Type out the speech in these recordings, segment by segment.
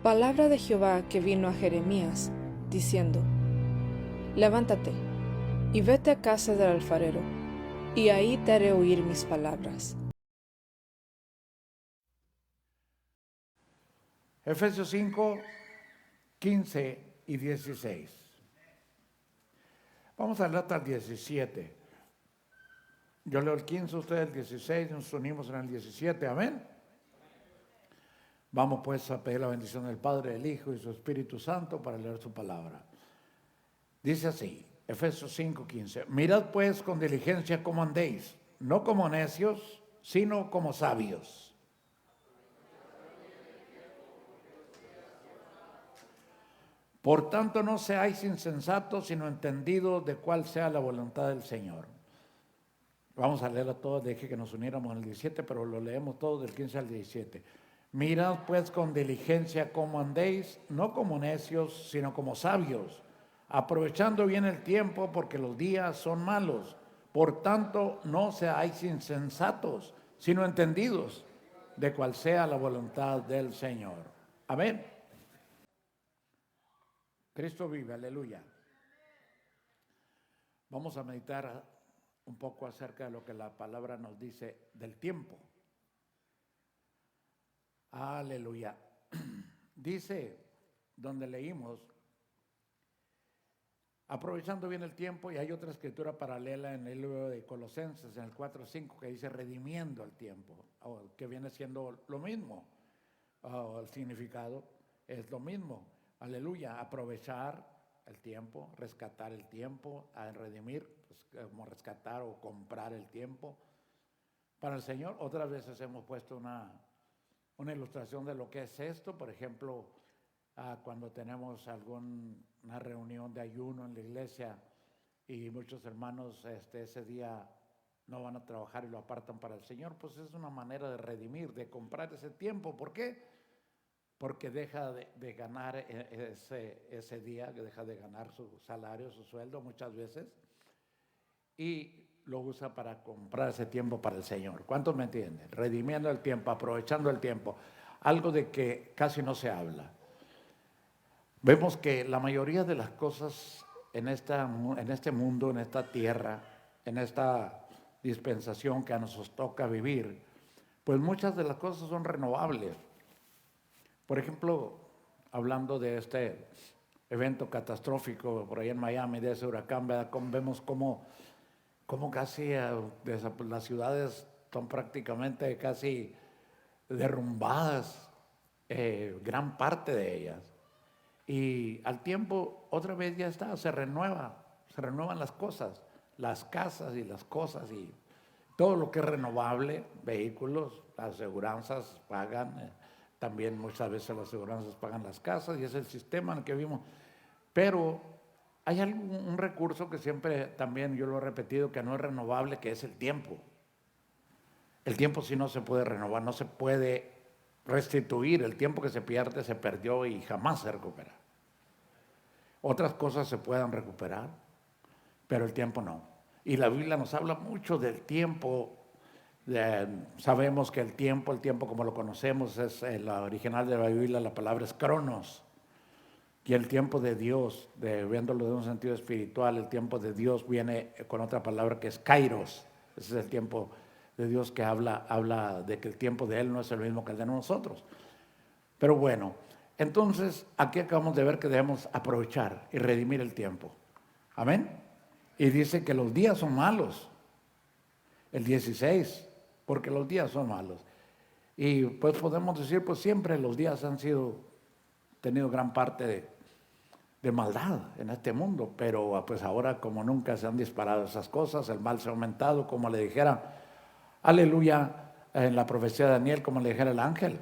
Palabra de Jehová que vino a Jeremías, diciendo: Levántate, y vete a casa del alfarero, y ahí te haré oír mis palabras. Efesios 5, 15 y 16. Vamos a leer hasta el 17. Yo leo el 15, ustedes el 16, nos unimos en el 17, amén. Vamos pues a pedir la bendición del Padre, del Hijo y su Espíritu Santo para leer su palabra. Dice así, Efesios 5, 15. Mirad pues con diligencia cómo andéis, no como necios, sino como sabios. Por tanto, no seáis insensatos, sino entendidos de cuál sea la voluntad del Señor. Vamos a leerlo todo, dije que nos uniéramos en el 17, pero lo leemos todo del 15 al 17. Mirad pues con diligencia cómo andéis, no como necios, sino como sabios, aprovechando bien el tiempo, porque los días son malos. Por tanto, no seáis insensatos, sino entendidos de cuál sea la voluntad del Señor. Amén. Cristo vive, aleluya. Vamos a meditar un poco acerca de lo que la palabra nos dice del tiempo. Aleluya. Dice, donde leímos, aprovechando bien el tiempo, y hay otra escritura paralela en el libro de Colosenses, en el 4:5, que dice redimiendo el tiempo, que viene siendo lo mismo, el significado es lo mismo. Aleluya, aprovechar el tiempo, rescatar el tiempo, a redimir, pues, como rescatar o comprar el tiempo. Para el Señor, otras veces hemos puesto una ilustración de lo que es esto, por ejemplo, cuando tenemos alguna reunión de ayuno en la iglesia y muchos hermanos ese día no van a trabajar y lo apartan para el Señor, pues es una manera de redimir, de comprar ese tiempo. ¿Por qué? Porque deja de ganar ese día, deja de ganar su salario, su sueldo muchas veces, y lo usa para comprar ese tiempo para el Señor. ¿Cuántos me entienden? Redimiendo el tiempo, aprovechando el tiempo, algo de que casi no se habla. Vemos que la mayoría de las cosas en este mundo, en esta tierra, en esta dispensación que a nosotros toca vivir, pues muchas de las cosas son renovables. Por ejemplo, hablando de este evento catastrófico por ahí en Miami, de ese huracán, ¿verdad? Vemos cómo casi las ciudades son prácticamente casi derrumbadas, gran parte de ellas. Y al tiempo, otra vez ya está, se renuevan las cosas, las casas y las cosas y todo lo que es renovable, vehículos, las aseguranzas pagan, también muchas veces las aseguranzas pagan las casas y es el sistema en el que vivimos. Pero hay un recurso que siempre también yo lo he repetido, que no es renovable, que es el tiempo. El tiempo sí no se puede renovar, no se puede restituir. El tiempo que se pierde se perdió y jamás se recupera. Otras cosas se puedan recuperar, pero el tiempo no. Y la Biblia nos habla mucho del tiempo. Sabemos que el tiempo como lo conocemos, es la original de la Biblia, la palabra es cronos. Y el tiempo de Dios, viéndolo de un sentido espiritual, el tiempo de Dios viene con otra palabra que es kairos. Ese es el tiempo de Dios que habla de que el tiempo de Él no es el mismo que el de nosotros. Pero bueno, entonces aquí acabamos de ver que debemos aprovechar y redimir el tiempo. Amén. Y dice que los días son malos. El 16, porque los días son malos. Y pues podemos decir, pues siempre los días han tenido gran parte de maldad en este mundo, pero pues ahora como nunca se han disparado esas cosas, el mal se ha aumentado, como le dijera, aleluya, en la profecía de Daniel, como le dijera el ángel,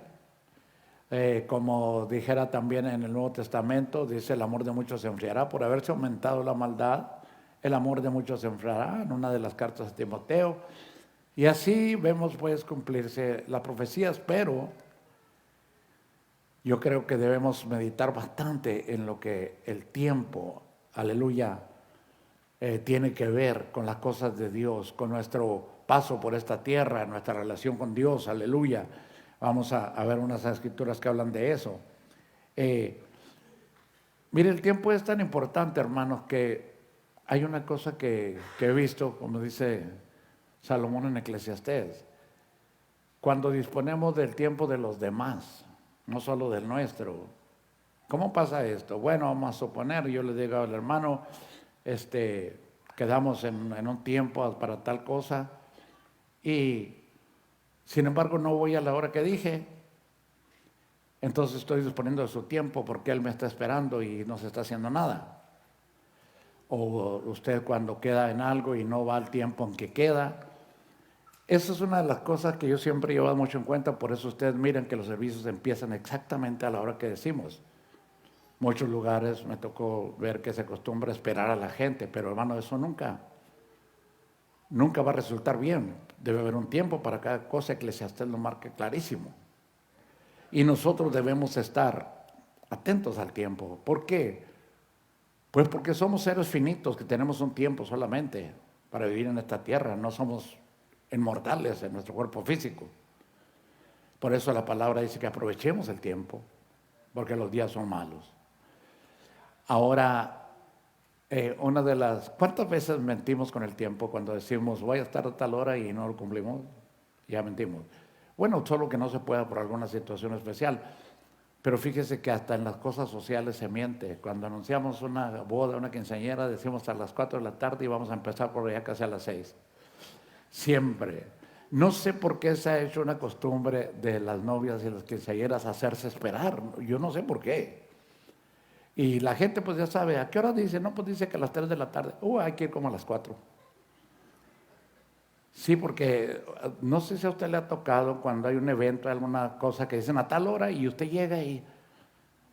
como dijera también en el Nuevo Testamento, dice el amor de muchos se enfriará, por haberse aumentado la maldad, el amor de muchos se enfriará, en una de las cartas de Timoteo, y así vemos pues cumplirse las profecías, pero yo creo que debemos meditar bastante en lo que el tiempo, aleluya, tiene que ver con las cosas de Dios, con nuestro paso por esta tierra, nuestra relación con Dios, aleluya. Vamos a ver unas escrituras que hablan de eso. Mire, el tiempo es tan importante, hermanos, que hay una cosa que he visto, como dice Salomón en Eclesiastés, cuando disponemos del tiempo de los demás, no solo del nuestro. ¿Cómo pasa esto? Bueno, vamos a suponer, yo le digo al hermano, quedamos en un tiempo para tal cosa y sin embargo no voy a la hora que dije. Entonces estoy disponiendo de su tiempo porque él me está esperando y no se está haciendo nada. O usted cuando queda en algo y no va al tiempo en que queda. Esa es una de las cosas que yo siempre he llevado mucho en cuenta, por eso ustedes miren que los servicios empiezan exactamente a la hora que decimos. Muchos lugares me tocó ver que se acostumbra esperar a la gente, pero hermano, eso nunca va a resultar bien. Debe haber un tiempo para cada cosa, Eclesiastés lo marca clarísimo. Y nosotros debemos estar atentos al tiempo. ¿Por qué? Pues porque somos seres finitos que tenemos un tiempo solamente para vivir en esta tierra. No somos inmortales en nuestro cuerpo físico. Por eso la palabra dice que aprovechemos el tiempo, porque los días son malos. Ahora, ¿cuántas veces mentimos con el tiempo cuando decimos voy a estar a tal hora y no lo cumplimos? Ya mentimos. Bueno, solo que no se pueda por alguna situación especial. Pero fíjese que hasta en las cosas sociales se miente. Cuando anunciamos una boda, una quinceañera, decimos a las 4 de la tarde y vamos a empezar por allá casi a las 6. Siempre. No sé por qué se ha hecho una costumbre de las novias y las quinceañeras hacerse esperar. Yo no sé por qué. Y la gente pues ya sabe, ¿a qué hora dice? No, pues dice que a las 3 de la tarde. Hay que ir como a las 4. Sí, porque no sé si a usted le ha tocado cuando hay un evento, alguna cosa que dicen a tal hora y usted llega y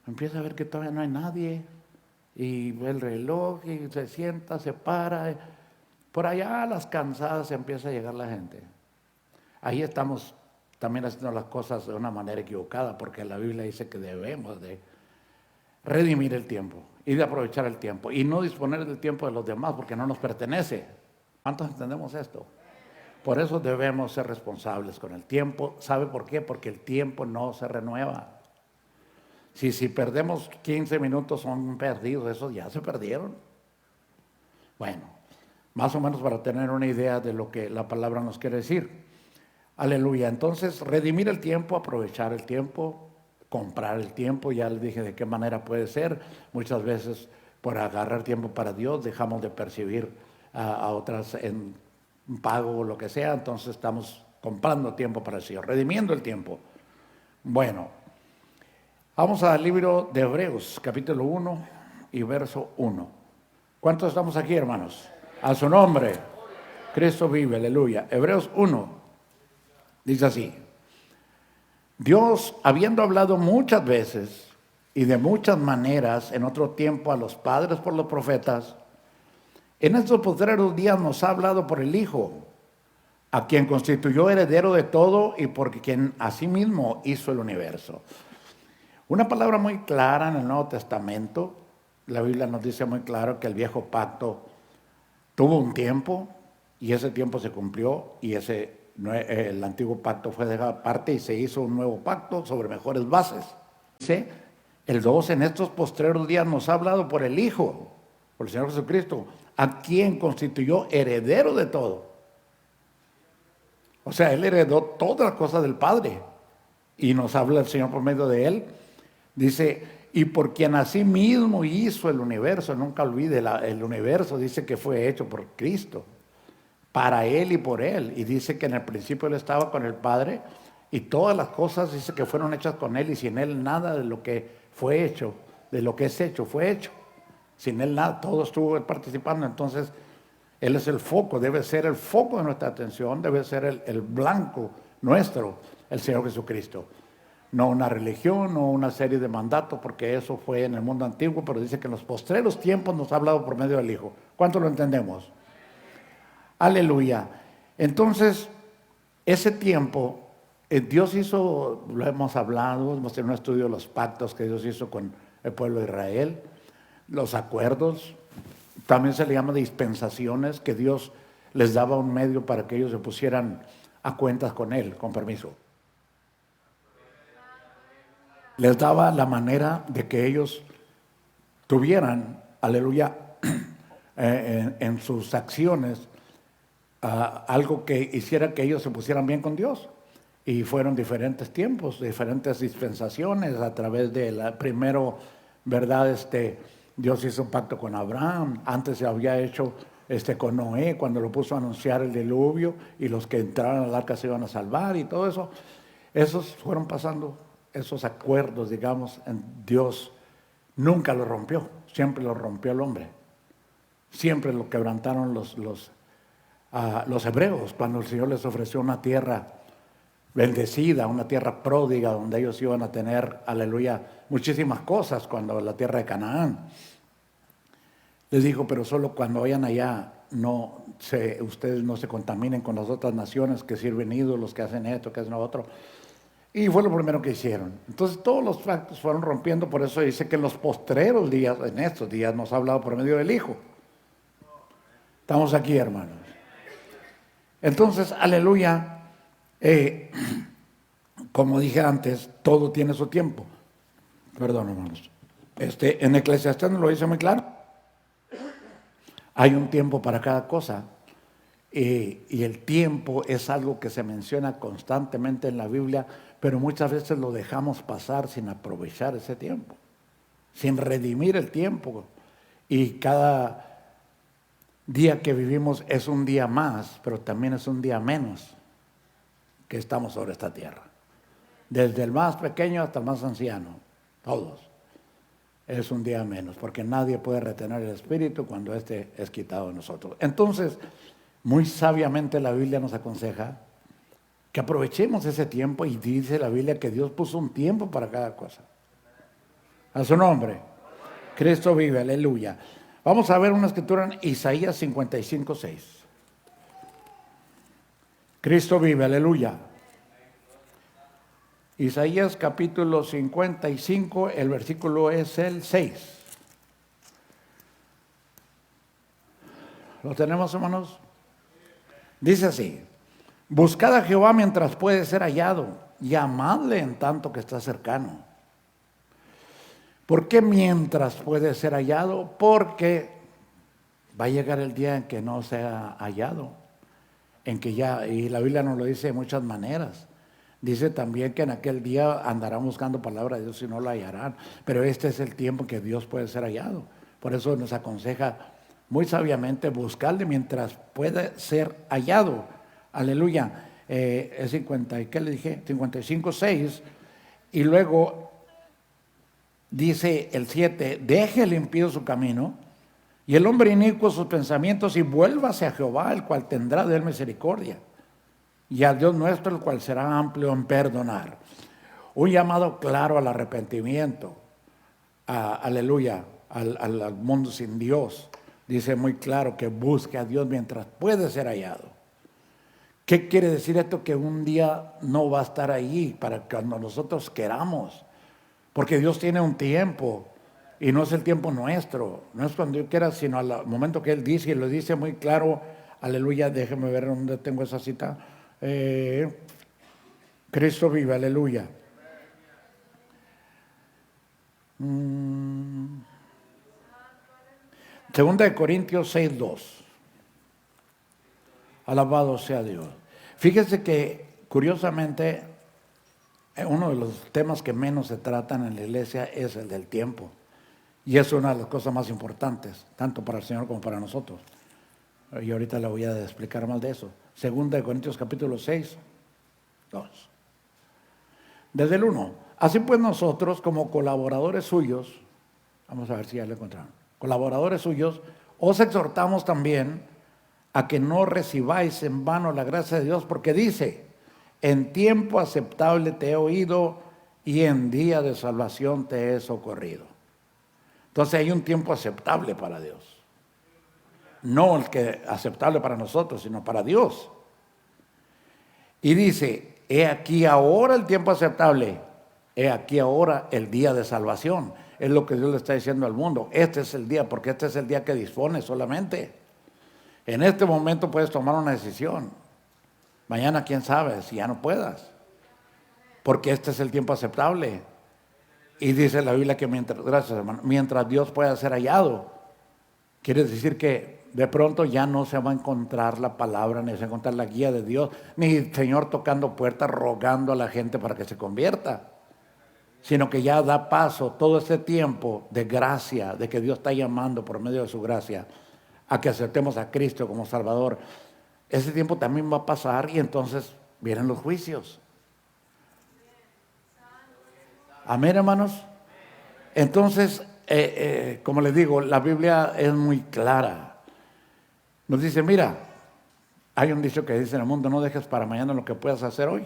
empieza a ver que todavía no hay nadie y ve el reloj y se sienta, se para. Por allá a las cansadas empieza a llegar la gente. Ahí estamos también haciendo las cosas de una manera equivocada porque la Biblia dice que debemos de redimir el tiempo y de aprovechar el tiempo y no disponer del tiempo de los demás porque no nos pertenece. ¿Cuántos entendemos esto? Por eso debemos ser responsables con el tiempo. ¿Sabe por qué? Porque el tiempo no se renueva. Si perdemos 15 minutos son perdidos, esos ya se perdieron. Bueno, más o menos para tener una idea de lo que la palabra nos quiere decir. Aleluya. Entonces, redimir el tiempo, aprovechar el tiempo, comprar el tiempo, ya les dije de qué manera puede ser. Muchas veces por agarrar tiempo para Dios dejamos de percibir a otras en pago o lo que sea, entonces estamos comprando tiempo para el Señor, redimiendo el tiempo. Bueno, vamos al libro de Hebreos, capítulo 1 y verso 1. ¿Cuántos estamos aquí, hermanos? A su nombre, Cristo vive, aleluya. Hebreos 1, dice así: Dios, habiendo hablado muchas veces y de muchas maneras en otro tiempo a los padres por los profetas, en estos postreros días nos ha hablado por el Hijo, a quien constituyó heredero de todo y por quien asimismo hizo el universo. Una palabra muy clara en el Nuevo Testamento. La Biblia nos dice muy claro que el viejo pacto tuvo un tiempo y ese tiempo se cumplió y el antiguo pacto fue dejado aparte y se hizo un nuevo pacto sobre mejores bases. Dice el 2, en estos postreros días nos ha hablado por el Hijo, por el Señor Jesucristo, a quien constituyó heredero de todo. O sea, Él heredó todas las cosas del Padre. Y nos habla el Señor por medio de Él. Dice, y por quien así mismo hizo el universo. Nunca olvide, el universo dice que fue hecho por Cristo. Para Él y por Él. Y dice que en el principio Él estaba con el Padre. Y todas las cosas dice que fueron hechas con Él. Y sin Él nada de lo que fue hecho, de lo que es hecho, fue hecho. Sin Él nada, todo estuvo participando. Entonces, Él es el foco, debe ser el foco de nuestra atención, debe ser el blanco nuestro, el Señor Jesucristo. No una religión, no una serie de mandatos, porque eso fue en el mundo antiguo, pero dice que en los postreros tiempos nos ha hablado por medio del Hijo. ¿Cuánto lo entendemos? Aleluya. Entonces, ese tiempo, Dios hizo, lo hemos hablado, hemos tenido un estudio de los pactos que Dios hizo con el pueblo de Israel, los acuerdos, también se le llama dispensaciones, que Dios les daba un medio para que ellos se pusieran a cuentas con Él, con permiso. les daba la manera de que ellos tuvieran, aleluya, en sus acciones, algo que hiciera que ellos se pusieran bien con Dios. Y fueron diferentes tiempos, diferentes dispensaciones a través de primero, ¿verdad? Dios hizo un pacto con Abraham, antes se había hecho con Noé, cuando lo puso a anunciar el diluvio, y los que entraron al arca se iban a salvar y todo eso. Esos fueron pasando, esos acuerdos, digamos, Dios nunca los rompió, siempre los rompió el hombre. Siempre lo quebrantaron los hebreos cuando el Señor les ofreció una tierra bendecida, una tierra pródiga donde ellos iban a tener, aleluya, muchísimas cosas, cuando la tierra de Canaán. Les dijo, pero solo cuando vayan allá, ustedes no se contaminen con las otras naciones que sirven ídolos, que hacen esto, que hacen lo otro. Y fue lo primero que hicieron. Entonces todos los pactos fueron rompiendo, por eso dice que en los postreros días, en estos días, nos ha hablado por medio del Hijo. Estamos aquí, hermanos. Entonces, aleluya, como dije antes, todo tiene su tiempo. Perdón, hermanos. En Eclesiastés nos lo dice muy claro. Hay un tiempo para cada cosa. Y el tiempo es algo que se menciona constantemente en la Biblia, pero muchas veces lo dejamos pasar sin aprovechar ese tiempo, sin redimir el tiempo. Y cada día que vivimos es un día más, pero también es un día menos que estamos sobre esta tierra. Desde el más pequeño hasta el más anciano, todos. Es un día menos, porque nadie puede retener el espíritu cuando éste es quitado de nosotros. Entonces, muy sabiamente la Biblia nos aconseja que aprovechemos ese tiempo, y dice la Biblia que Dios puso un tiempo para cada cosa. A su nombre. Cristo vive, aleluya. Vamos a ver una escritura en Isaías 55:6. Cristo vive, aleluya. Isaías capítulo 55, el versículo es el 6. ¿Lo tenemos, hermanos? Dice así: buscad a Jehová mientras puede ser hallado, llamadle en tanto que está cercano. ¿Por qué mientras puede ser hallado? Porque va a llegar el día en que no sea hallado, en que ya, y la Biblia nos lo dice de muchas maneras. Dice también que en aquel día andarán buscando palabra de Dios y no la hallarán, pero este es el tiempo que Dios puede ser hallado. Por eso nos aconseja muy sabiamente buscarle mientras puede ser hallado. Aleluya. Es 50, ¿qué le dije? 55:6, y luego dice el 7, deje el impío su camino y el hombre inicuo sus pensamientos, y vuélvase a Jehová, el cual tendrá de él misericordia, y al Dios nuestro, el cual será amplio en perdonar. Un llamado claro al arrepentimiento, aleluya, al mundo sin Dios. Dice muy claro que busque a Dios mientras puede ser hallado. ¿Qué quiere decir esto? Que un día no va a estar ahí para cuando nosotros queramos, porque Dios tiene un tiempo, y no es el tiempo nuestro, no es cuando yo quiera, sino al momento que Él dice, y lo dice muy claro, aleluya. Déjeme ver dónde tengo esa cita. Cristo vive, aleluya. Segunda de Corintios 6:2. Alabado sea Dios. Fíjese que curiosamente uno de los temas que menos se tratan en la iglesia es el del tiempo, y es una de las cosas más importantes, tanto para el Señor como para nosotros. Y ahorita le voy a explicar más de eso. Segunda de Corintios capítulo 6, 2. Desde el 1. Así pues nosotros, como colaboradores suyos, vamos a ver si ya lo encontraron, colaboradores suyos, os exhortamos también a que no recibáis en vano la gracia de Dios, porque dice: en tiempo aceptable te he oído, y en día de salvación te he socorrido. Entonces hay un tiempo aceptable para Dios. No el que aceptable para nosotros, sino para Dios. Y dice: he aquí ahora el tiempo aceptable, he aquí ahora el día de salvación. Es lo que Dios le está diciendo al mundo. Este es el día, porque este es el día que dispone solamente. En este momento puedes tomar una decisión. Mañana quién sabe si ya no puedas, porque este es el tiempo aceptable. Y dice la Biblia que gracias hermano, mientras Dios pueda ser hallado, quiere decir que de pronto ya no se va a encontrar la palabra, ni se va a encontrar la guía de Dios, ni el Señor tocando puertas, rogando a la gente para que se convierta, sino que ya da paso todo ese tiempo de gracia, de que Dios está llamando por medio de su gracia a que aceptemos a Cristo como Salvador. Ese tiempo también va a pasar y entonces vienen los juicios. Amén, hermanos. Entonces, como les digo, la Biblia es muy clara. Nos dice, mira, hay un dicho que dice en el mundo, no dejes para mañana lo que puedas hacer hoy,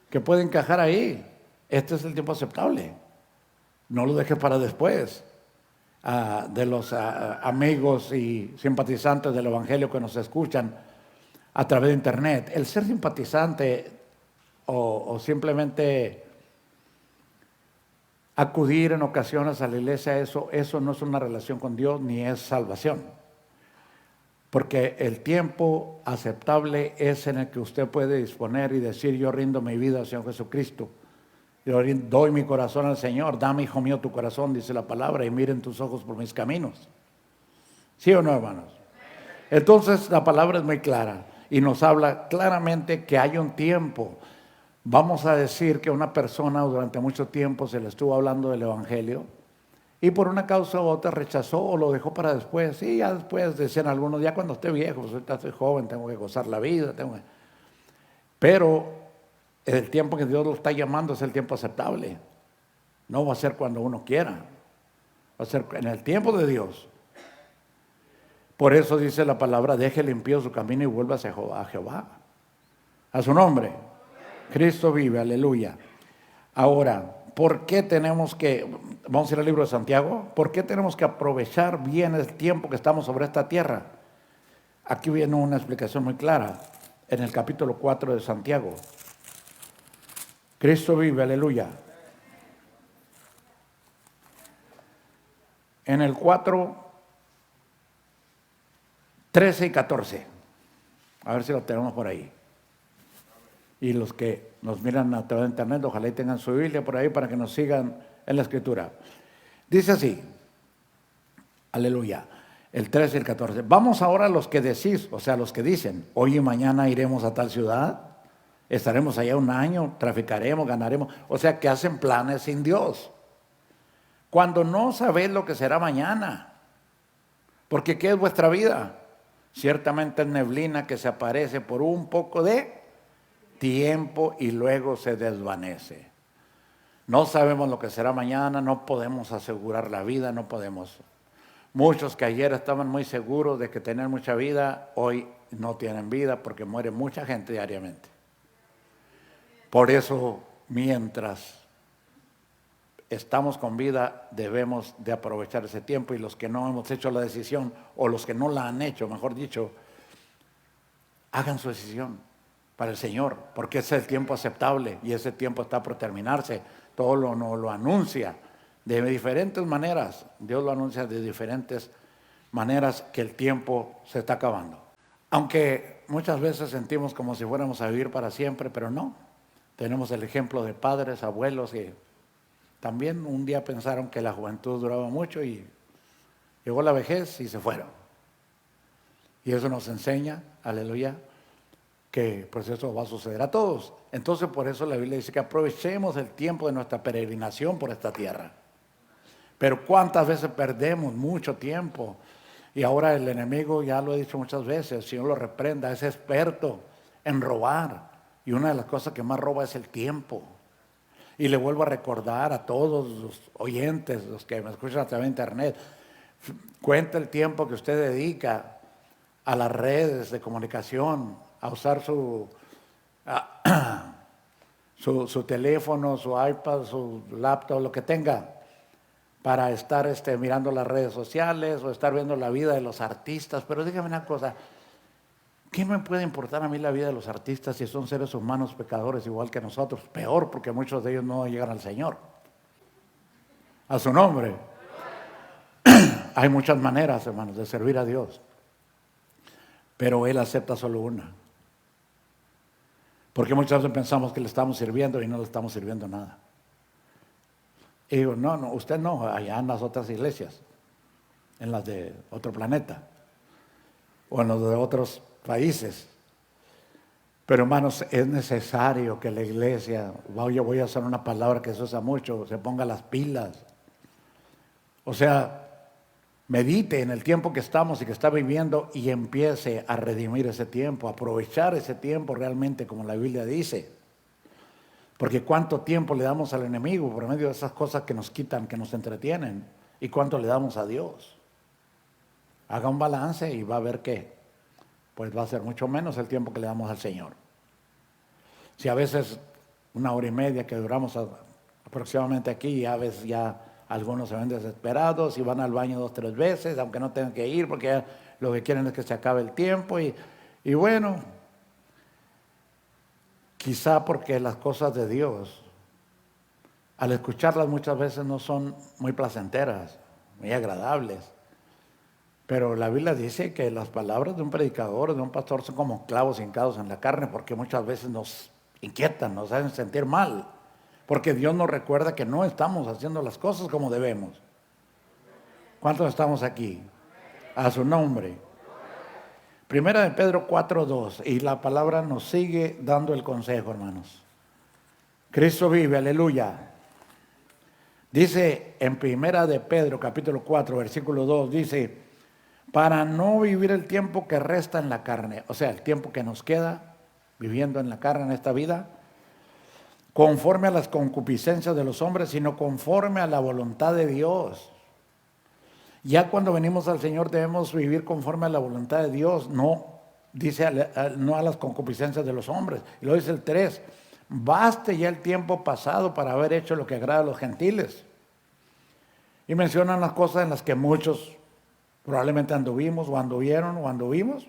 que puede encajar ahí. Este es el tiempo aceptable. No lo dejes para después. De los amigos y simpatizantes del Evangelio que nos escuchan a través de internet. El ser simpatizante o simplemente acudir en ocasiones a la iglesia, eso no es una relación con Dios ni es salvación. Porque el tiempo aceptable es en el que usted puede disponer y decir, yo rindo mi vida al Señor Jesucristo. Yo doy mi corazón al Señor. Dame, hijo mío, tu corazón, dice la palabra, y miren tus ojos por mis caminos. ¿Sí o no, hermanos? Entonces la palabra es muy clara y nos habla claramente que hay un tiempo. Vamos a decir que una persona durante mucho tiempo se le estuvo hablando del Evangelio y por una causa u otra rechazó o lo dejó para después. Sí, ya después decían algunos, ya cuando esté viejo, pues ahorita estoy joven, tengo que gozar la vida. Pero el tiempo que Dios lo está llamando es el tiempo aceptable. No va a ser cuando uno quiera, va a ser en el tiempo de Dios. Por eso dice la palabra, deje limpio su camino y vuelva a Jehová, a su nombre. Cristo vive, aleluya. Ahora, ¿por qué tenemos que, vamos a ir al libro de Santiago, por qué tenemos que aprovechar bien el tiempo que estamos sobre esta tierra? Aquí viene una explicación muy clara en el capítulo 4 de Santiago. Cristo vive, aleluya. En el 4, 13 y 14. A ver si lo tenemos por ahí. Y los que nos miran a través de internet, ojalá y tengan su Biblia por ahí para que nos sigan en la Escritura. Dice así, aleluya, el 13 y el 14. Vamos ahora a los que decís, o sea, los que dicen, hoy y mañana iremos a tal ciudad, estaremos allá un año, traficaremos, ganaremos. O sea, que hacen planes sin Dios. Cuando no sabéis lo que será mañana. Porque ¿qué es vuestra vida? Ciertamente es neblina que se aparece por un poco de tiempo y luego se desvanece. No sabemos lo que será mañana, no podemos asegurar la vida, no podemos. Muchos que ayer estaban muy seguros de que tener mucha vida, hoy no tienen vida porque muere mucha gente diariamente. Por eso, mientras estamos con vida, debemos de aprovechar ese tiempo, y los que no hemos hecho la decisión, o los que no la han hecho, mejor dicho, hagan su decisión para el Señor, porque ese es el tiempo aceptable y ese tiempo está por terminarse. Todo lo anuncia de diferentes maneras. Dios lo anuncia de diferentes maneras, que el tiempo se está acabando. Aunque muchas veces sentimos como si fuéramos a vivir para siempre, pero no. Tenemos el ejemplo de padres, abuelos que también un día pensaron que la juventud duraba mucho y llegó la vejez y se fueron. Y eso nos enseña, aleluya, que pues eso va a suceder a todos. Entonces por eso la Biblia dice que aprovechemos el tiempo de nuestra peregrinación por esta tierra. Pero cuántas veces perdemos mucho tiempo, y ahora el enemigo, ya lo he dicho muchas veces, el Señor lo reprenda, es experto en robar, y una de las cosas que más roba es el tiempo. Y le vuelvo a recordar a todos los oyentes, los que me escuchan a través de internet, cuenta el tiempo que usted dedica a las redes de comunicación, a usar su teléfono, su iPad, su laptop, lo que tenga, para estar mirando las redes sociales o estar viendo la vida de los artistas. Pero dígame una cosa, ¿qué me puede importar a mí la vida de los artistas si son seres humanos pecadores igual que nosotros? Peor, porque muchos de ellos no llegan al Señor. A su nombre. Hay muchas maneras, hermanos, de servir a Dios, pero Él acepta solo una. Porque muchas veces pensamos que le estamos sirviendo y no le estamos sirviendo nada. Y digo, no, usted no, allá en las otras iglesias, en las de otro planeta, o en los de otros países. Pero hermanos, es necesario que la iglesia, yo voy a usar una palabra que se usa mucho, se ponga las pilas. O sea, medite en el tiempo que estamos y que está viviendo y empiece a redimir ese tiempo, a aprovechar ese tiempo realmente como la Biblia dice. Porque cuánto tiempo le damos al enemigo por medio de esas cosas que nos quitan, que nos entretienen, y cuánto le damos a Dios. Haga un balance y va a ver que pues va a ser mucho menos el tiempo que le damos al Señor. Si a veces 1 hora y media que duramos aproximadamente aquí, a veces ya algunos se ven desesperados y van al baño 2 o 3 veces, aunque no tengan que ir, porque ya lo que quieren es que se acabe el tiempo. Y bueno, quizá porque las cosas de Dios, al escucharlas muchas veces no son muy placenteras, muy agradables. Pero la Biblia dice que las palabras de un predicador, de un pastor, son como clavos hincados en la carne, porque muchas veces nos inquietan, nos hacen sentir mal, porque Dios nos recuerda que no estamos haciendo las cosas como debemos. ¿Cuántos estamos aquí? A su nombre. Primera de Pedro 4:2, y la palabra nos sigue dando el consejo, hermanos. Cristo vive, aleluya. Dice en Primera de Pedro capítulo 4, versículo 2, dice, para no vivir el tiempo que resta en la carne, o sea, el tiempo que nos queda viviendo en la carne en esta vida, conforme a las concupiscencias de los hombres, sino conforme a la voluntad de Dios. Ya cuando venimos al Señor debemos vivir conforme a la voluntad de Dios, no, dice, no a las concupiscencias de los hombres. Y luego dice el 3, baste ya el tiempo pasado para haber hecho lo que agrada a los gentiles. Y mencionan las cosas en las que muchos probablemente anduvimos o anduvieron o anduvimos,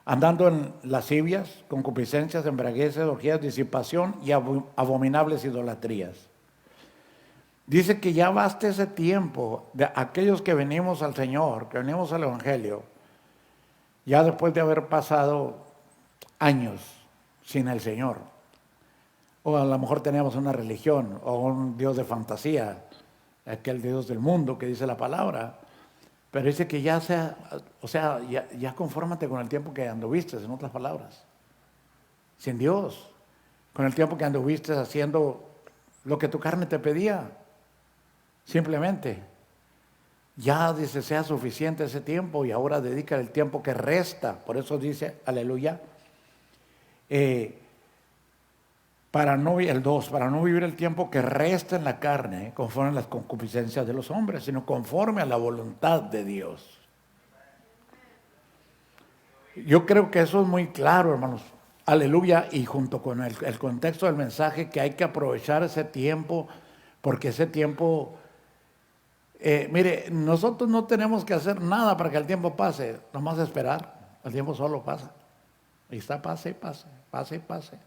andando en lascivias, concupiscencias, embriagueces, orgías, disipación y abominables idolatrías. Dice que ya basta ese tiempo de aquellos que venimos al Señor, que venimos al Evangelio, ya después de haber pasado años sin el Señor. O a lo mejor teníamos una religión o un Dios de fantasía, aquel Dios del mundo que dice la palabra. Pero dice que ya ya confórmate con el tiempo que anduviste, en otras palabras, sin Dios, con el tiempo que anduviste haciendo lo que tu carne te pedía, simplemente. Ya dice, sea suficiente ese tiempo y ahora dedica el tiempo que resta, por eso dice, aleluya, para no vivir el tiempo que resta en la carne, conforme a las concupiscencias de los hombres, sino conforme a la voluntad de Dios. Yo creo que eso es muy claro, hermanos. Aleluya, y junto con el contexto del mensaje, que hay que aprovechar ese tiempo, porque ese tiempo, mire, nosotros no tenemos que hacer nada para que el tiempo pase, nomás esperar, el tiempo solo pasa. Y está, pase y pase, pase y pase.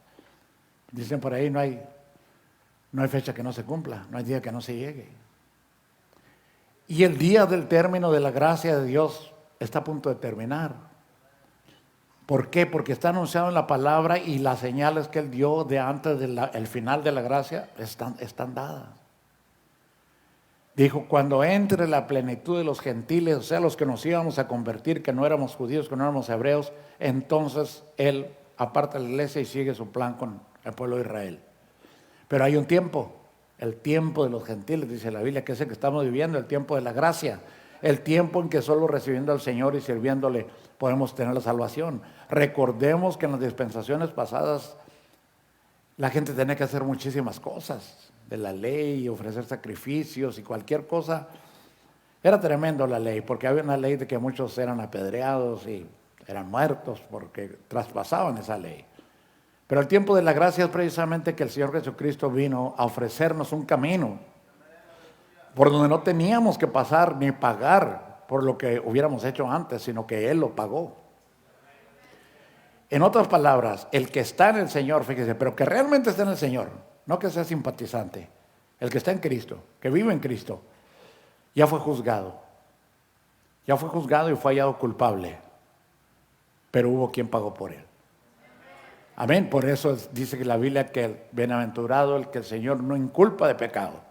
Dicen por ahí, no hay fecha que no se cumpla, no hay día que no se llegue. Y el día del término de la gracia de Dios está a punto de terminar. ¿Por qué? Porque está anunciado en la palabra y las señales que Él dio de antes del final de la gracia están dadas. Dijo, cuando entre la plenitud de los gentiles, o sea, los que nos íbamos a convertir, que no éramos judíos, que no éramos hebreos, entonces Él aparta la iglesia y sigue su plan con el pueblo de Israel. Pero hay un tiempo, el tiempo de los gentiles, dice la Biblia, que es el que estamos viviendo, el tiempo de la gracia, el tiempo en que solo recibiendo al Señor y sirviéndole podemos tener la salvación. Recordemos que en las dispensaciones pasadas la gente tenía que hacer muchísimas cosas de la ley, ofrecer sacrificios y cualquier cosa. Era tremendo la ley, porque había una ley de que muchos eran apedreados y eran muertos porque traspasaban esa ley. Pero el tiempo de la gracia es precisamente que el Señor Jesucristo vino a ofrecernos un camino por donde no teníamos que pasar ni pagar por lo que hubiéramos hecho antes, sino que Él lo pagó. En otras palabras, el que está en el Señor, fíjese, pero que realmente está en el Señor, no que sea simpatizante, el que está en Cristo, que vive en Cristo, ya fue juzgado. Ya fue juzgado y fue hallado culpable, pero hubo quien pagó por él. Amén. Por eso dice que la Biblia que bienaventurado el que el Señor no inculpa de pecado.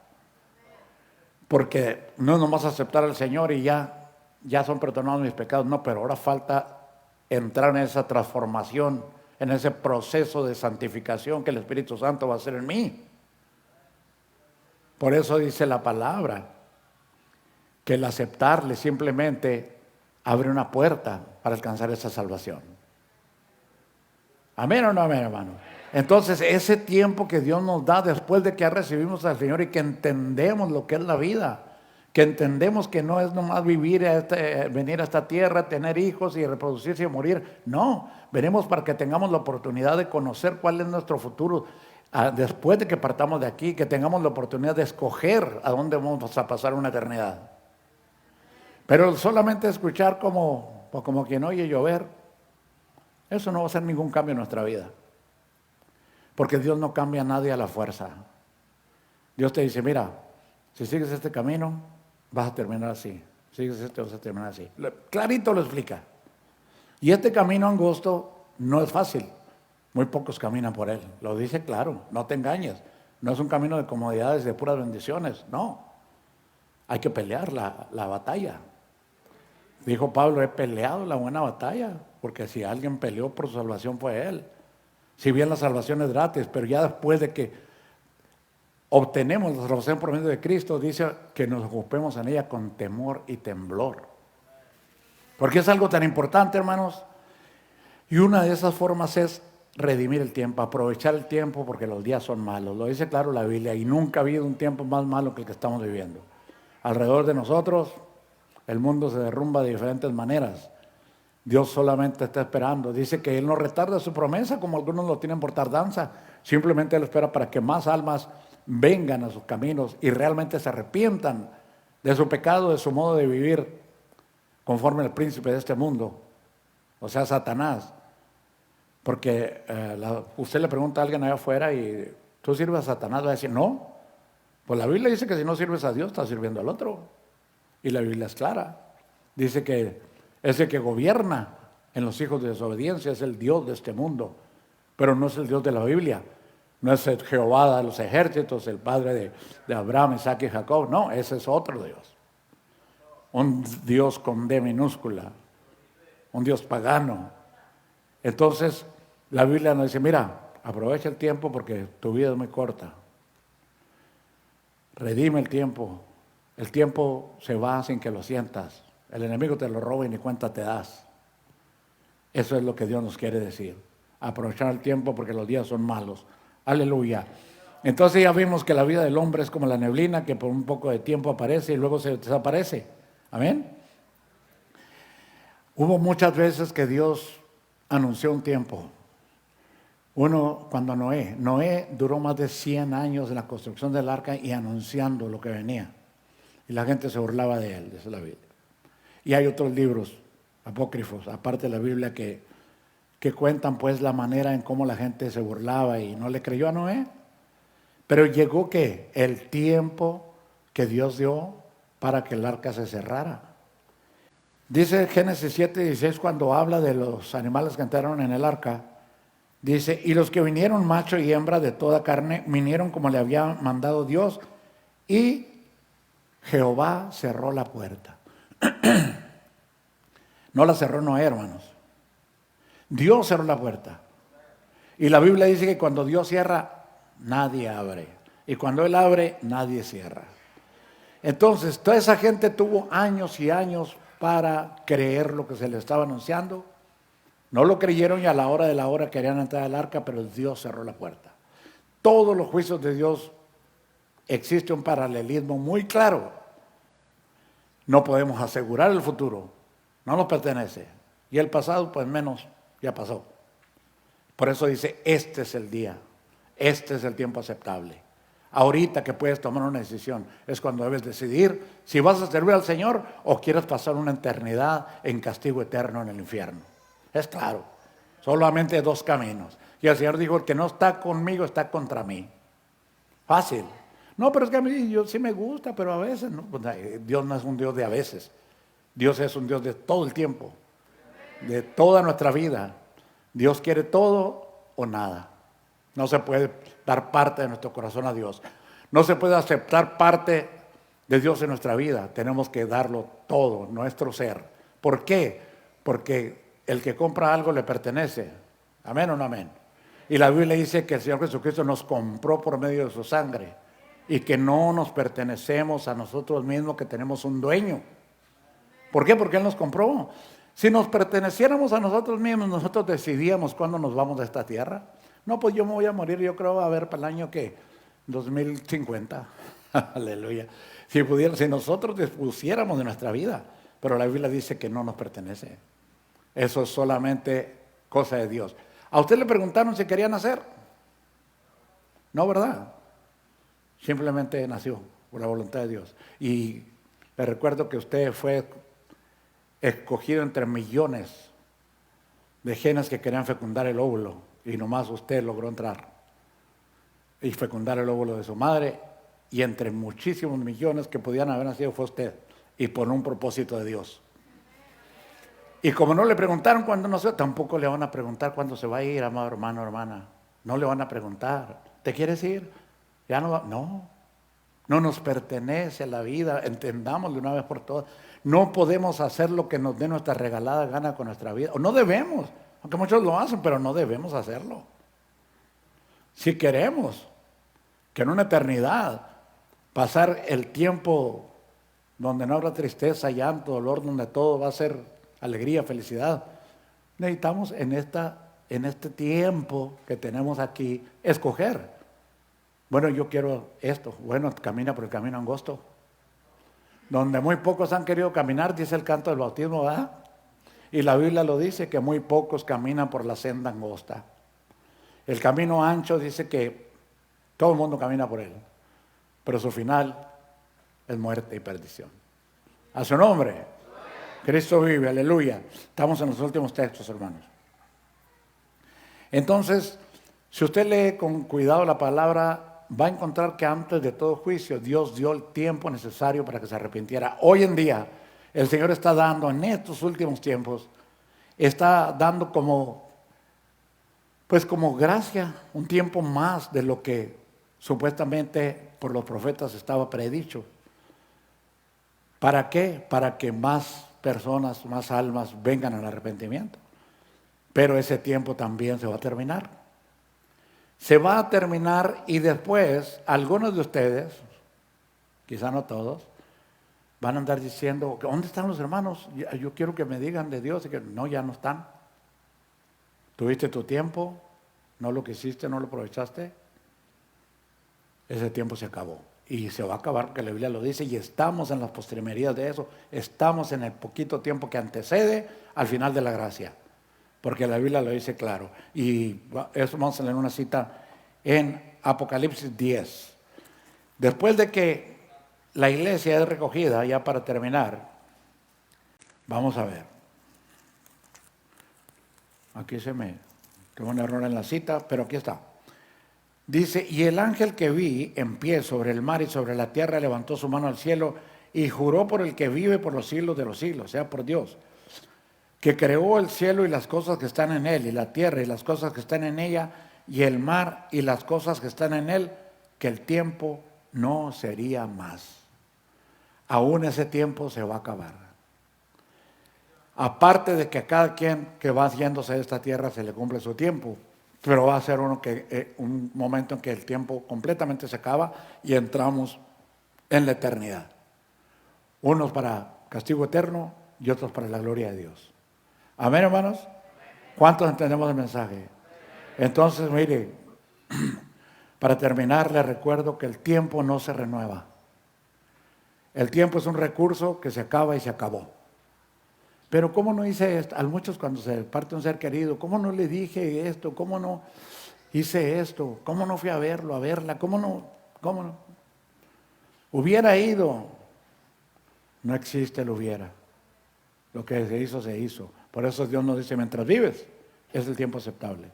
Porque no es nomás aceptar al Señor y ya son perdonados mis pecados. No, pero ahora falta entrar en esa transformación, en ese proceso de santificación que el Espíritu Santo va a hacer en mí. Por eso dice la palabra que el aceptarle simplemente abre una puerta para alcanzar esa salvación. ¿Amén o no amén, hermano? Entonces, ese tiempo que Dios nos da después de que ya recibimos al Señor y que entendemos lo que es la vida, que entendemos que no es nomás venir a esta tierra, tener hijos y reproducirse y morir. No, venimos para que tengamos la oportunidad de conocer cuál es nuestro futuro después de que partamos de aquí, que tengamos la oportunidad de escoger a dónde vamos a pasar una eternidad. Pero solamente escuchar como quien oye llover, eso no va a hacer ningún cambio en nuestra vida. Porque Dios no cambia a nadie a la fuerza. Dios te dice, mira, si sigues este camino, vas a terminar así. Sigues este, vas a terminar así. Clarito lo explica. Y este camino angosto no es fácil. Muy pocos caminan por él. Lo dice claro, no te engañes. No es un camino de comodidades, de puras bendiciones. No. Hay que pelear la batalla. Dijo Pablo, he peleado la buena batalla. Porque si alguien peleó por su salvación fue él. Si bien la salvación es gratis, pero ya después de que obtenemos la salvación por medio de Cristo, dice que nos ocupemos en ella con temor y temblor. Porque es algo tan importante, hermanos. Y una de esas formas es redimir el tiempo, aprovechar el tiempo porque los días son malos. Lo dice claro la Biblia y nunca ha habido un tiempo más malo que el que estamos viviendo. Alrededor de nosotros, el mundo se derrumba de diferentes maneras. Dios solamente está esperando. Dice que Él no retarda su promesa como algunos lo tienen por tardanza. Simplemente Él espera para que más almas vengan a sus caminos y realmente se arrepientan de su pecado, de su modo de vivir conforme al príncipe de este mundo, o sea, Satanás. Porque usted le pregunta a alguien allá afuera y ¿tú sirves a Satanás? Va a decir, no. Pues la Biblia dice que si no sirves a Dios, estás sirviendo al otro. Y la Biblia es clara. Dice que ese que gobierna en los hijos de desobediencia es el Dios de este mundo, pero no es el Dios de la Biblia. No es el Jehová de los ejércitos, el Padre de Abraham, Isaac y Jacob. No, ese es otro Dios. Un Dios con D minúscula. Un Dios pagano. Entonces, la Biblia nos dice, mira, aprovecha el tiempo porque tu vida es muy corta. Redime el tiempo. El tiempo se va sin que lo sientas. El enemigo te lo roba y ni cuenta te das. Eso es lo que Dios nos quiere decir. Aprovechar el tiempo porque los días son malos. Aleluya. Entonces ya vimos que la vida del hombre es como la neblina que por un poco de tiempo aparece y luego se desaparece. Amén. Hubo muchas veces que Dios anunció un tiempo. Uno, cuando Noé duró más de 100 años en la construcción del arca y anunciando lo que venía. Y la gente se burlaba de él, dice la Biblia. Y hay otros libros apócrifos, aparte de la Biblia, que cuentan pues la manera en cómo la gente se burlaba y no le creyó a Noé. Pero llegó ¿qué? El tiempo que Dios dio para que el arca se cerrara. Dice Génesis 7:16 cuando habla de los animales que entraron en el arca. Dice, y los que vinieron macho y hembra de toda carne, vinieron como le había mandado Dios y Jehová cerró la puerta. No la cerró Noé, hermanos. Dios cerró la puerta. Y la Biblia dice que cuando Dios cierra, nadie abre. Y cuando Él abre, nadie cierra. Entonces, toda esa gente tuvo años y años para creer lo que se le estaba anunciando. No lo creyeron y a la hora de la hora querían entrar al arca, pero Dios cerró la puerta. Todos los juicios de Dios existe un paralelismo muy claro. No podemos asegurar el futuro, no nos pertenece. Y el pasado, pues menos, ya pasó. Por eso dice, este es el día, este es el tiempo aceptable. Ahorita que puedes tomar una decisión, es cuando debes decidir si vas a servir al Señor o quieres pasar una eternidad en castigo eterno en el infierno. Es claro, solamente dos caminos. Y el Señor dijo, el que no está conmigo está contra mí. Fácil. No, pero es que a mí yo sí me gusta, pero a veces no. Pues, Dios no es un Dios de a veces. Dios es un Dios de todo el tiempo, de toda nuestra vida. Dios quiere todo o nada. No se puede dar parte de nuestro corazón a Dios. No se puede aceptar parte de Dios en nuestra vida, tenemos que darlo todo, nuestro ser. ¿Por qué? Porque el que compra algo le pertenece. ¿Amén o no amén? Y la Biblia dice que el Señor Jesucristo nos compró por medio de su sangre y que no nos pertenecemos a nosotros mismos, que tenemos un dueño. ¿Por qué? Porque Él nos compró. Si nos perteneciéramos a nosotros mismos, nosotros decidíamos cuándo nos vamos de esta tierra. No, pues yo me voy a morir, yo creo, a ver, para el año que 2050. Aleluya. Si nosotros dispusiéramos de nuestra vida, pero la Biblia dice que no nos pertenece. Eso es solamente cosa de Dios. ¿A usted le preguntaron si quería nacer? No, ¿verdad? Simplemente nació por la voluntad de Dios. Y le recuerdo que usted fue escogido entre millones de genes que querían fecundar el óvulo, y nomás usted logró entrar y fecundar el óvulo de su madre, y entre muchísimos millones que podían haber nacido fue usted, y por un propósito de Dios. Y como no le preguntaron cuándo nació, tampoco le van a preguntar cuándo se va a ir, amado hermano, hermana. No le van a preguntar, ¿te quieres ir? Ya no va. No nos pertenece la vida, entendámoslo una vez por todas. No podemos hacer lo que nos dé nuestra regalada gana con nuestra vida, o no debemos, aunque muchos lo hacen, pero no debemos hacerlo. Si queremos que en una eternidad pasar el tiempo donde no habrá tristeza, llanto, dolor, donde todo va a ser alegría, felicidad, necesitamos en este tiempo que tenemos aquí escoger. Bueno, yo quiero esto. Bueno, camina por el camino angosto, donde muy pocos han querido caminar, dice el canto del bautismo, ¿verdad? Y la Biblia lo dice, que muy pocos caminan por la senda angosta. El camino ancho dice que todo el mundo camina por él, pero su final es muerte y perdición. A su nombre. Cristo vive, aleluya. Estamos en los últimos textos, hermanos. Entonces, si usted lee con cuidado la palabra, va a encontrar que antes de todo juicio, Dios dio el tiempo necesario para que se arrepintiera. Hoy en día, el Señor está dando, en estos últimos tiempos, está dando como gracia, un tiempo más de lo que supuestamente por los profetas estaba predicho. ¿Para qué? Para que más personas, más almas vengan al arrepentimiento. Pero ese tiempo también se va a terminar. Se va a terminar, y después algunos de ustedes, quizá no todos, van a andar diciendo, ¿dónde están los hermanos? Yo quiero que me digan de Dios. Y que no, ya no están. Tuviste tu tiempo, no lo quisiste, no lo aprovechaste. Ese tiempo se acabó. Y se va a acabar, porque la Biblia lo dice, y estamos en las postrimerías de eso. Estamos en el poquito tiempo que antecede al final de la gracia, porque la Biblia lo dice claro. Y eso vamos a leer una cita en Apocalipsis 10. Después de que la iglesia es recogida, ya para terminar, vamos a ver. Aquí tengo un error en la cita, pero aquí está. Dice, y el ángel que vi en pie sobre el mar y sobre la tierra levantó su mano al cielo y juró por el que vive por los siglos de los siglos, o sea, por Dios, que creó el cielo y las cosas que están en él, y la tierra y las cosas que están en ella, y el mar y las cosas que están en él, que el tiempo no sería más. Aún ese tiempo se va a acabar. Aparte de que a cada quien que va yéndose de esta tierra se le cumple su tiempo, pero va a ser un momento en que el tiempo completamente se acaba y entramos en la eternidad. Unos para castigo eterno y otros para la gloria de Dios. Amén, hermanos. ¿Cuántos entendemos el mensaje? Entonces, mire, para terminar, les recuerdo que el tiempo no se renueva. El tiempo es un recurso que se acaba y se acabó. Pero ¿cómo no hice esto? A muchos cuando se parte un ser querido, ¿cómo no le dije esto? ¿Cómo no hice esto? ¿Cómo no fui a verlo, a verla? ¿Cómo no? Hubiera ido. No existe el hubiera. Lo que se hizo, se hizo. Por eso Dios nos dice, mientras vives, es el tiempo aceptable.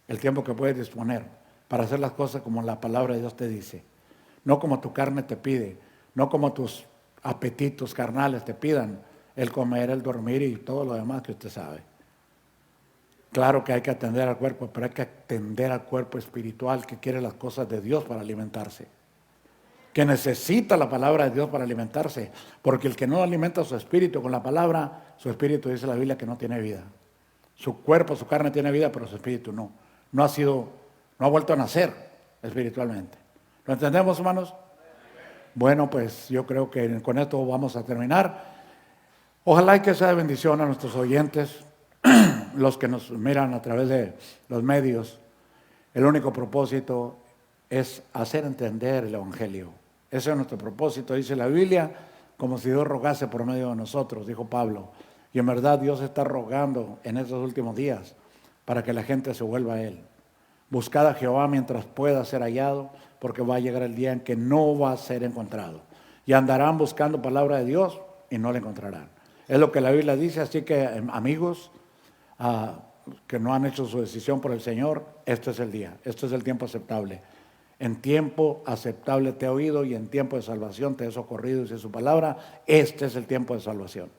El tiempo que puedes disponer para hacer las cosas como la palabra de Dios te dice. No como tu carne te pide, no como tus apetitos carnales te pidan, el comer, el dormir y todo lo demás que usted sabe. Claro que hay que atender al cuerpo, pero hay que atender al cuerpo espiritual que quiere las cosas de Dios para alimentarse. que necesita la palabra de Dios para alimentarse, porque el que no alimenta su espíritu con la palabra, su espíritu, dice la Biblia, que no tiene vida. Su cuerpo, su carne tiene vida, pero su espíritu no. No ha vuelto a nacer espiritualmente. ¿Lo entendemos, hermanos? Bueno, pues yo creo que con esto vamos a terminar. Ojalá y que sea de bendición a nuestros oyentes, los que nos miran a través de los medios. El único propósito es hacer entender el Evangelio. Ese es nuestro propósito, dice la Biblia, como si Dios rogase por medio de nosotros, dijo Pablo. Y en verdad Dios está rogando en estos últimos días para que la gente se vuelva a Él. Buscad a Jehová mientras pueda ser hallado, porque va a llegar el día en que no va a ser encontrado. Y andarán buscando palabra de Dios y no la encontrarán. Es lo que la Biblia dice, así que amigos que no han hecho su decisión por el Señor, este es el día, este es el tiempo aceptable. En tiempo aceptable te he oído y en tiempo de salvación te he socorrido, dice su palabra. Este es el tiempo de salvación,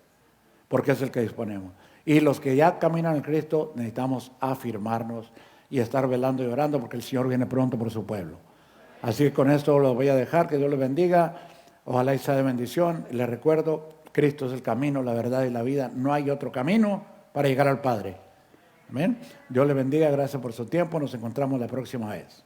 porque es el que disponemos. Y los que ya caminan en Cristo necesitamos afirmarnos y estar velando y orando, porque el Señor viene pronto por su pueblo. Así que con esto lo voy a dejar, que Dios les bendiga, ojalá y sea de bendición. Les recuerdo, Cristo es el camino, la verdad y la vida, no hay otro camino para llegar al Padre. Amén. Dios les bendiga, gracias por su tiempo, nos encontramos la próxima vez.